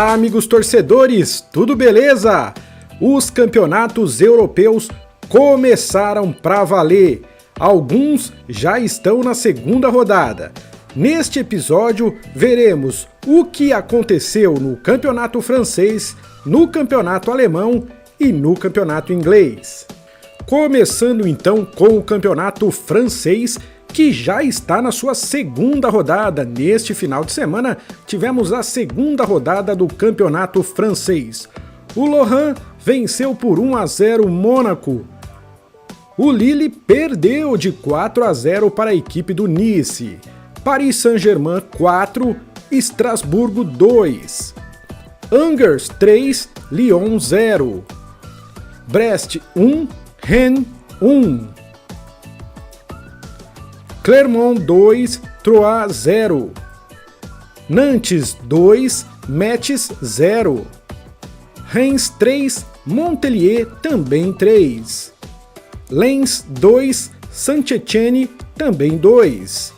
Olá, amigos torcedores, tudo beleza? Os campeonatos europeus começaram para valer. Alguns já estão na segunda rodada. Neste episódio, veremos o que aconteceu no campeonato francês, no campeonato alemão e no campeonato inglês. Começando então com o campeonato francês, que já está na sua segunda rodada. Neste final de semana, tivemos a segunda rodada do campeonato francês. O Lorient venceu por 1-0 o Mônaco. O Lille perdeu de 4-0 para a equipe do Nice. Paris Saint-Germain 4, Estrasburgo 2. Angers 3, Lyon 0. Brest 1, Rennes 1. Clermont 2, Troyes 0. Nantes 2, Metz 0. Reims 3, Montpellier também 3. Lens 2, Saint-Étienne também 2.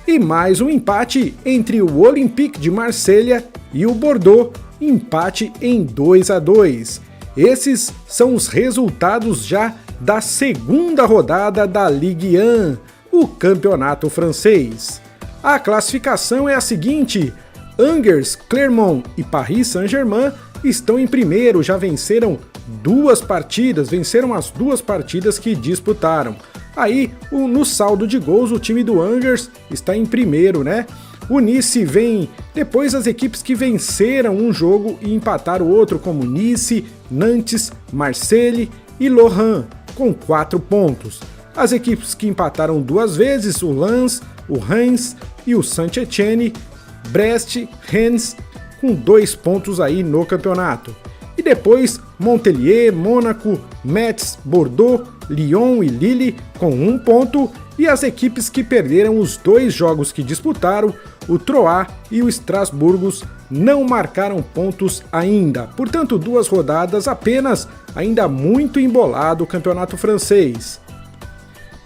E mais um empate entre o Olympique de Marselha e o Bordeaux, empate em 2-2. Esses são os resultados já da segunda rodada da Ligue 1, o campeonato francês. A classificação é a seguinte: Angers, Clermont e Paris Saint-Germain estão em primeiro, já venceram as duas partidas que disputaram. Aí, no saldo de gols, o time do Angers está em primeiro, né? O Nice vem depois as equipes que venceram um jogo e empataram o outro, como Nice, Nantes, Marseille e Lorient, com 4 pontos. As equipes que empataram 2 vezes, o Lens, o Reims e o Saint-Étienne, Brest, Rennes, com 2 pontos aí no campeonato. E depois Montpellier, Mônaco, Metz, Bordeaux, Lyon e Lille com 1 ponto, e as equipes que perderam os 2 jogos que disputaram, o Troyes e o Estrasburgo, não marcaram pontos ainda. Portanto, 2 rodadas apenas, ainda muito embolado o campeonato francês.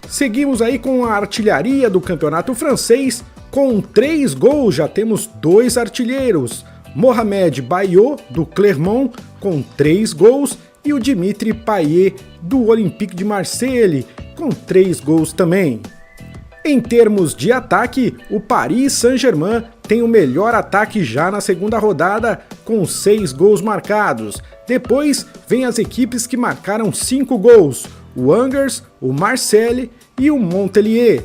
Seguimos aí com a artilharia do campeonato francês. Com 3 gols já temos 2 artilheiros. Mohamed Bayo, do Clermont, com 3 gols, e o Dimitri Payet, do Olympique de Marseille, com 3 gols também. Em termos de ataque, o Paris Saint-Germain tem o melhor ataque já na segunda rodada, com 6 gols marcados. Depois vem as equipes que marcaram 5 gols, o Angers, o Marseille e o Montpellier.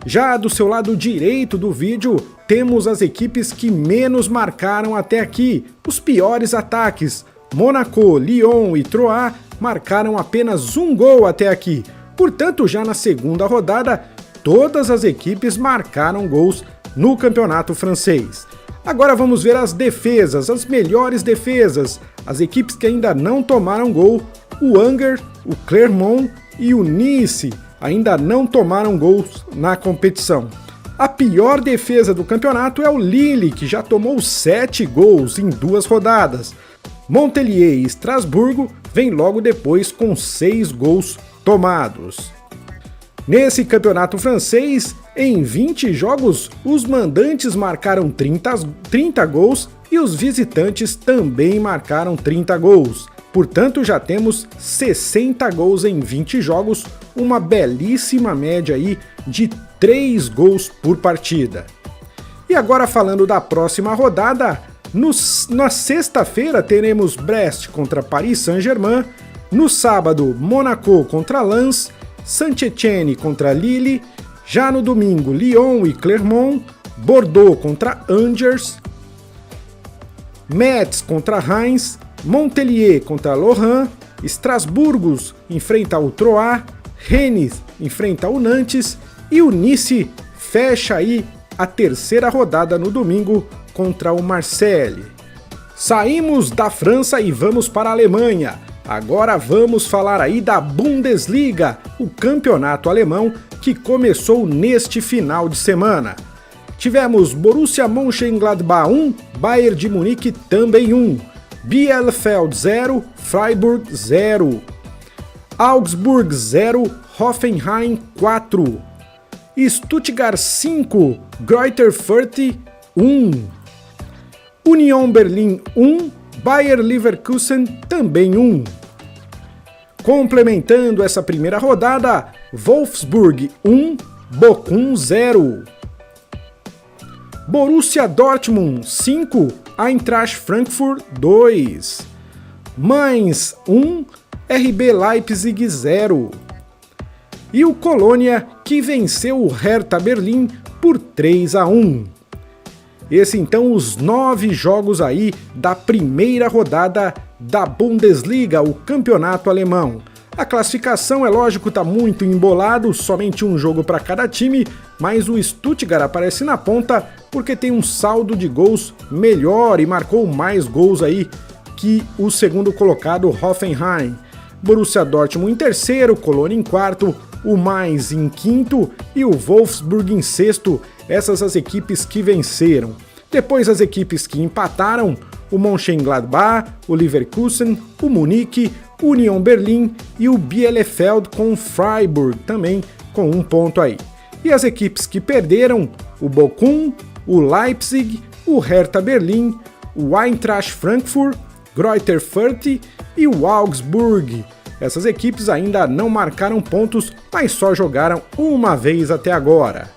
Já do seu lado direito do vídeo, temos as equipes que menos marcaram até aqui, os piores ataques. Mônaco, Lyon e Troyes marcaram apenas 1 gol até aqui. Portanto, já na segunda rodada, todas as equipes marcaram gols no campeonato francês. Agora vamos ver as defesas, as melhores defesas. As equipes que ainda não tomaram gol, o Angers, o Clermont e o Nice ainda não tomaram gols na competição. A pior defesa do campeonato é o Lille, que já tomou 7 gols em 2 rodadas. Montpellier e Estrasburgo vêm logo depois com 6 gols tomados. Nesse campeonato francês, em 20 jogos, os mandantes marcaram 30 gols e os visitantes também marcaram 30 gols. Portanto, já temos 60 gols em 20 jogos, uma belíssima média aí de 3 gols por partida. E agora falando da próxima rodada, na sexta-feira teremos Brest contra Paris Saint-Germain, no sábado Monaco contra Lens, Saint-Étienne contra Lille, já no domingo Lyon e Clermont, Bordeaux contra Angers, Metz contra Reims, Montpellier contra Lorient, Estrasburgo enfrenta o Troyes, Rennes enfrenta o Nantes e o Nice fecha aí a terceira rodada no domingo contra o Marseille. Saímos da França e vamos para a Alemanha. Agora vamos falar aí da Bundesliga, o campeonato alemão que começou neste final de semana. Tivemos Borussia Mönchengladbach 1, Bayern de Munique também 1. Bielefeld 0, Freiburg 0. Augsburg 0, Hoffenheim 4. Stuttgart 5, Greuther Fürth 1. Union Berlin 1, Bayer Leverkusen também 1. Complementando essa primeira rodada, Wolfsburg 1, Bochum 0. Borussia Dortmund 5, Eintracht Frankfurt 2. Mainz 1, RB Leipzig 0. E o Colônia, que venceu o Hertha Berlim por 3-1. Esse então os 9 jogos aí da primeira rodada da Bundesliga, o campeonato alemão. A classificação, é lógico, tá muito embolado, somente um jogo para cada time, mas o Stuttgart aparece na ponta porque tem um saldo de gols melhor e marcou mais gols aí que o segundo colocado Hoffenheim. Borussia Dortmund em terceiro, Colônia em quarto, o Mainz em quinto e o Wolfsburg em sexto, essas as equipes que venceram. Depois as equipes que empataram, o Mönchengladbach, o Leverkusen, o Munique, o Union Berlin e o Bielefeld com o Freiburg também com 1 ponto aí. E as equipes que perderam, o Bochum, o Leipzig, o Hertha Berlim, o Eintracht Frankfurt, Greuther Fürth e o Augsburg. Essas equipes ainda não marcaram pontos, mas só jogaram uma vez até agora.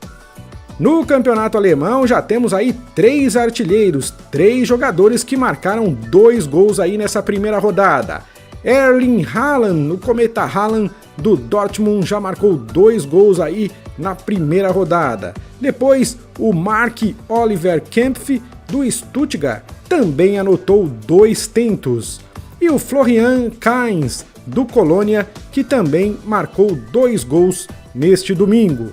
No campeonato alemão já temos aí 3 artilheiros, 3 jogadores que marcaram 2 gols aí nessa primeira rodada. Erling Haaland, o Cometa Haaland do Dortmund, já marcou 2 gols aí na primeira rodada. Depois o Marc-Oliver Kempf do Stuttgart também anotou 2 tentos. E o Florian Kainz do Colônia, que também marcou 2 gols neste domingo.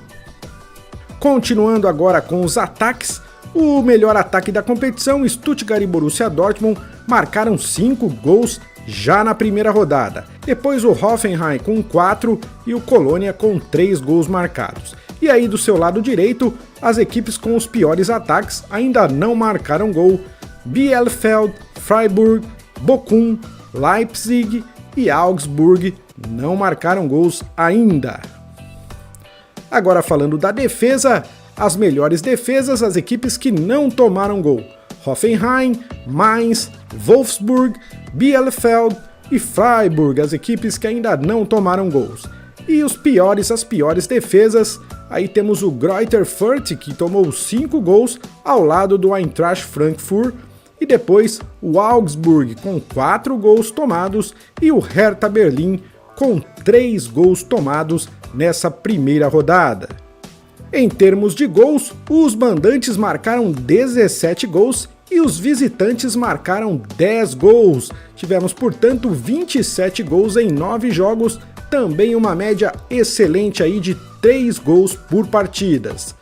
Continuando agora com os ataques, o melhor ataque da competição, Stuttgart e Borussia Dortmund marcaram 5 gols já na primeira rodada. Depois o Hoffenheim com 4 e o Colônia com 3 gols marcados. E aí do seu lado direito, as equipes com os piores ataques ainda não marcaram gol. Bielefeld, Freiburg, Bochum, Leipzig e Augsburg não marcaram gols ainda. Agora falando da defesa, as melhores defesas, as equipes que não tomaram gol. Hoffenheim, Mainz, Wolfsburg, Bielefeld e Freiburg, as equipes que ainda não tomaram gols. E as piores defesas, aí temos o Greuther Fürth, que tomou 5 gols ao lado do Eintracht Frankfurt, e depois o Augsburg com 4 gols tomados e o Hertha Berlim com 3 gols tomados nessa primeira rodada. Em termos de gols, os mandantes marcaram 17 gols e os visitantes marcaram 10 gols. Tivemos, portanto, 27 gols em 9 jogos, também uma média excelente aí de 3 gols por partidas.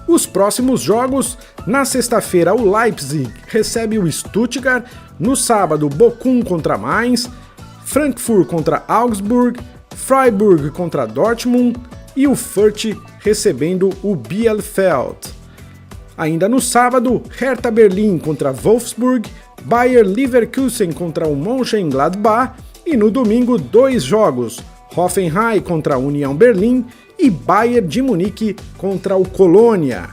Os próximos jogos, na sexta-feira o Leipzig recebe o Stuttgart, no sábado Bochum contra Mainz, Frankfurt contra Augsburg, Freiburg contra Dortmund e o Fürth recebendo o Bielefeld. Ainda no sábado, Hertha Berlim contra Wolfsburg, Bayer Leverkusen contra o Mönchengladbach e no domingo 2 jogos, Hoffenheim contra a Union Berlin e Bayern de Munique contra o Colônia.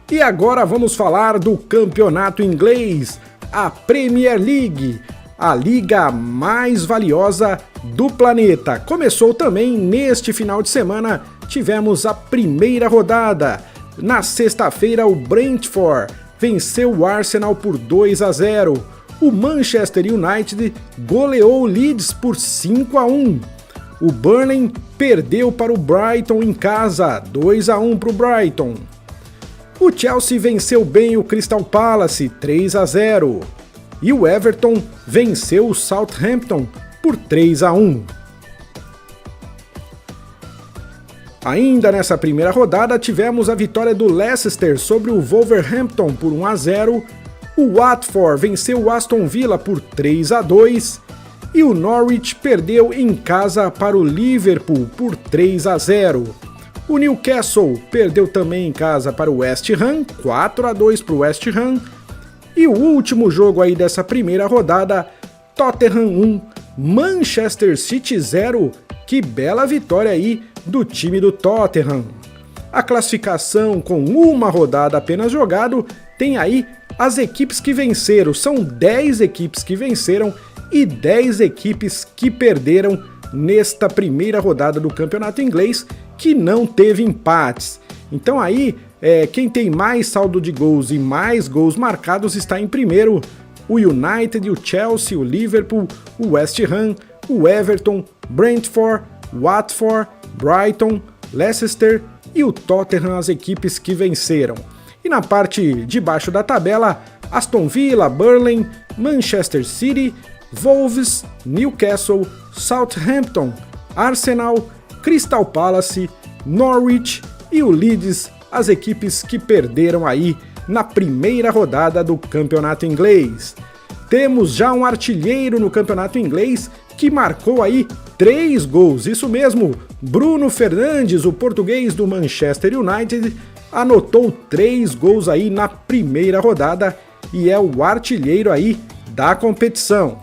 E agora vamos falar do campeonato inglês, a Premier League, a liga mais valiosa do planeta. Começou também neste final de semana, tivemos a primeira rodada. Na sexta-feira o Brentford venceu o Arsenal por 2-0. O Manchester United goleou o Leeds por 5-1. O Burnley perdeu para o Brighton em casa, 2-1 para o Brighton. O Chelsea venceu bem o Crystal Palace, 3-0. E o Everton venceu o Southampton por 3-1. Ainda nessa primeira rodada tivemos a vitória do Leicester sobre o Wolverhampton por 1-0. O Watford venceu o Aston Villa por 3-2. E o Norwich perdeu em casa para o Liverpool por 3-0. O Newcastle perdeu também em casa para o West Ham, 4-2 para o West Ham. E o último jogo aí dessa primeira rodada, Tottenham 1, Manchester City 0. Que bela vitória aí do time do Tottenham. A classificação com uma rodada apenas jogado tem aí as equipes que venceram, são 10 equipes que venceram e 10 equipes que perderam nesta primeira rodada do campeonato inglês, que não teve empates. Então aí, quem tem mais saldo de gols e mais gols marcados está em primeiro: o United, o Chelsea, o Liverpool, o West Ham, o Everton, Brentford, Watford, Brighton, Leicester e o Tottenham, as equipes que venceram. E na parte de baixo da tabela, Aston Villa, Burnley, Manchester City, Wolves, Newcastle, Southampton, Arsenal, Crystal Palace, Norwich e o Leeds, as equipes que perderam aí na primeira rodada do campeonato inglês. Temos já um artilheiro no campeonato inglês que marcou aí 3 gols, isso mesmo, Bruno Fernandes, o português do Manchester United, anotou 3 gols aí na primeira rodada e é o artilheiro aí da competição.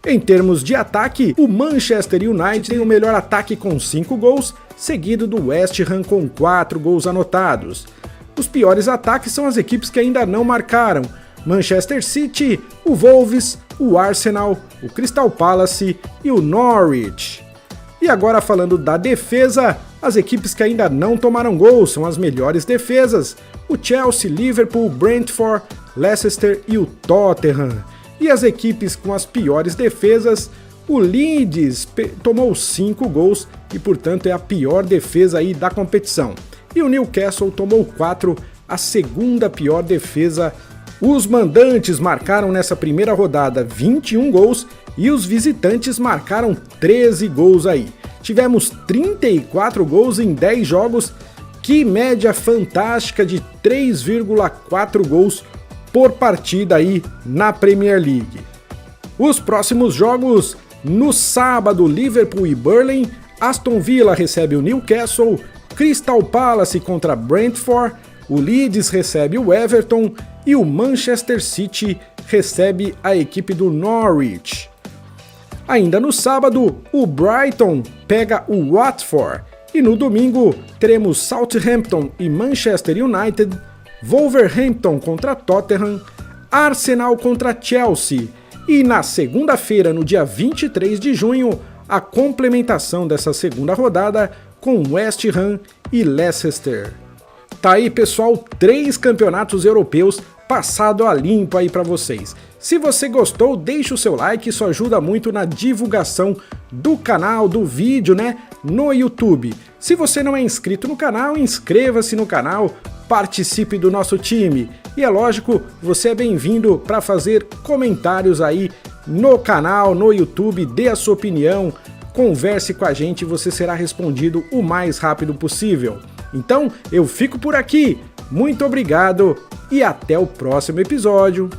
Em termos de ataque, o Manchester United tem o melhor ataque com 5 gols, seguido do West Ham com 4 gols anotados. Os piores ataques são as equipes que ainda não marcaram: Manchester City, o Wolves, o Arsenal, o Crystal Palace e o Norwich. E agora falando da defesa, as equipes que ainda não tomaram gol são as melhores defesas: o Chelsea, Liverpool, Brentford, Leicester e o Tottenham. E as equipes com as piores defesas, o Leeds tomou 5 gols e portanto é a pior defesa aí da competição. E o Newcastle tomou 4, a segunda pior defesa. Os mandantes marcaram nessa primeira rodada 21 gols e os visitantes marcaram 13 gols aí. Tivemos 34 gols em 10 jogos, que média fantástica de 3,4 gols por partida aí na Premier League. Os próximos jogos: no sábado, Liverpool e Burnley, Aston Villa recebe o Newcastle, Crystal Palace contra Brentford, o Leeds recebe o Everton e o Manchester City recebe a equipe do Norwich. Ainda no sábado, o Brighton pega o Watford e no domingo teremos Southampton e Manchester United, Wolverhampton contra Tottenham, Arsenal contra Chelsea e na segunda-feira, no dia 23 de junho, a complementação dessa segunda rodada com West Ham e Leicester. Tá aí, pessoal, 3 campeonatos europeus passado a limpo aí para vocês. Se você gostou, deixa o seu like, isso ajuda muito na divulgação do canal, do vídeo, né, no YouTube. Se você não é inscrito no canal, inscreva-se no canal, participe do nosso time. E é lógico, você é bem-vindo para fazer comentários aí no canal, no YouTube, dê a sua opinião, converse com a gente e você será respondido o mais rápido possível. Então, eu fico por aqui. Muito obrigado e até o próximo episódio.